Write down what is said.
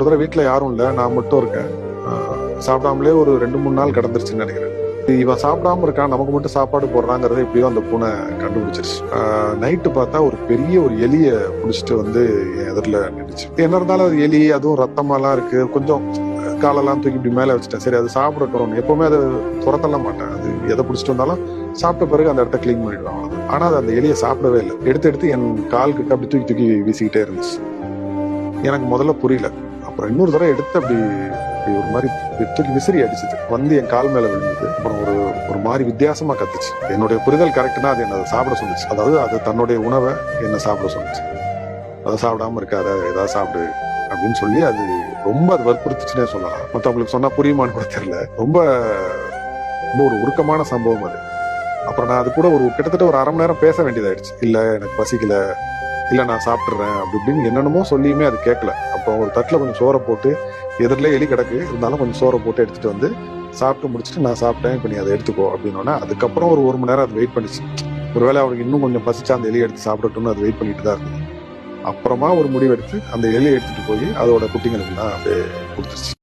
ஒரு தடவை வீட்டுல யாரும் இல்ல, நான் மட்டும் இருக்கேன். சாப்பிடாமலே ஒரு 2-3 நாள் கடந்துருச்சுன்னு நினைக்கிறேன். இவன் சாப்பிடாம இருக்கான், நமக்கு மட்டும் சாப்பாடு போடுறாங்கிறத எப்படியோ அந்த பூனை கண்டுபிடிச்சிருச்சு. நைட்டு பார்த்தா ஒரு பெரிய ஒரு எலிய பிடிச்சிட்டு வந்து என் எதிரில் நின்றுச்சு. என்ன இருந்தாலும் அது எலி, அதுவும் ரத்தமாலாம் இருக்கு. கொஞ்சம் காலெல்லாம் தூக்கி இப்படி மேலே வச்சுட்டேன். சரி, அது சாப்பிடட்டும். எப்பவுமே அதை துரத்தலாம் மாட்டேன். அது எதை பிடிச்சிட்டு வந்தாலும் சாப்பிட்ட பிறகு அந்த இடத்த கிளீன் பண்ணிடுவேன், அவ்வளவுதான். ஆனா அது அந்த எலியை சாப்பிடவே இல்லை. எடுத்து என் கால் கிட்ட அப்படி தூக்கி தூக்கி வீசிக்கிட்டே இருந்துச்சு. எனக்கு முதல்ல புரியல. அப்புறம் இன்னொரு தடவை எடுத்து அப்படி ஒரு மாதிரி தூக்கி விசிறி அடிச்சுது. வந்து என் கால் மேல விழுந்தது. அப்புறம் ஒரு மாதிரி வித்தியாசமா கத்துச்சு. என்னுடைய புரிதல் கரெக்ட்னா அது என்ன சாப்பிட சொல்லுச்சு. அதாவது அது தன்னுடைய உணவை என்ன சாப்பிட சொல்லுச்சு. அதை சாப்பிடாம இருக்காத, ஏதாவது சாப்பிடு அப்படின்னு சொல்லி அது ரொம்ப அது வற்புறுத்துச்சுன்னே சொல்லலாம். மற்றவங்களுக்கு சொன்னா புரியுமான்னு கூட தெரியல. ரொம்ப ஒரு உருக்கமான சம்பவம் அது. அப்புறம் நான் அது கூட கிட்டத்தட்ட ஒரு 1/2 மணி நேரம் பேச வேண்டியதாயிடுச்சு. இல்ல எனக்கு பசிக்கல, இல்ல நான் சாப்பிட்டுறேன் அப்படி இப்படின்னு என்னென்னமோ சொல்லியுமே அது கேட்கல. அப்போ ஒரு தட்டுல கொஞ்சம் சோறை போட்டு, எதிரிலே எலி கிடக்கு, இருந்தாலும் கொஞ்சம் சோறை போட்டு எடுத்துட்டு வந்து சாப்பிட்டு முடிச்சுட்டு, நான் சாப்பிட்டேன், இப்ப நீ அதை எடுத்துக்கோ அப்படின்னோன்னா, அதுக்கப்புறம் ஒரு 1 மணி நேரம் அது வெயிட் பண்ணிச்சு. ஒருவேளை அவனுக்கு இன்னும் கொஞ்சம் பசிச்சா அந்த எலி எடுத்து சாப்பிடட்டும்னு அது வெயிட் பண்ணிட்டு தான் இருந்தது. அப்புறமா ஒரு முடிவு எடுத்து அந்த எலியை எடுத்துட்டு போய் அதோட குட்டிங்களுக்கு தான் அப்படியே கொடுத்துருச்சு.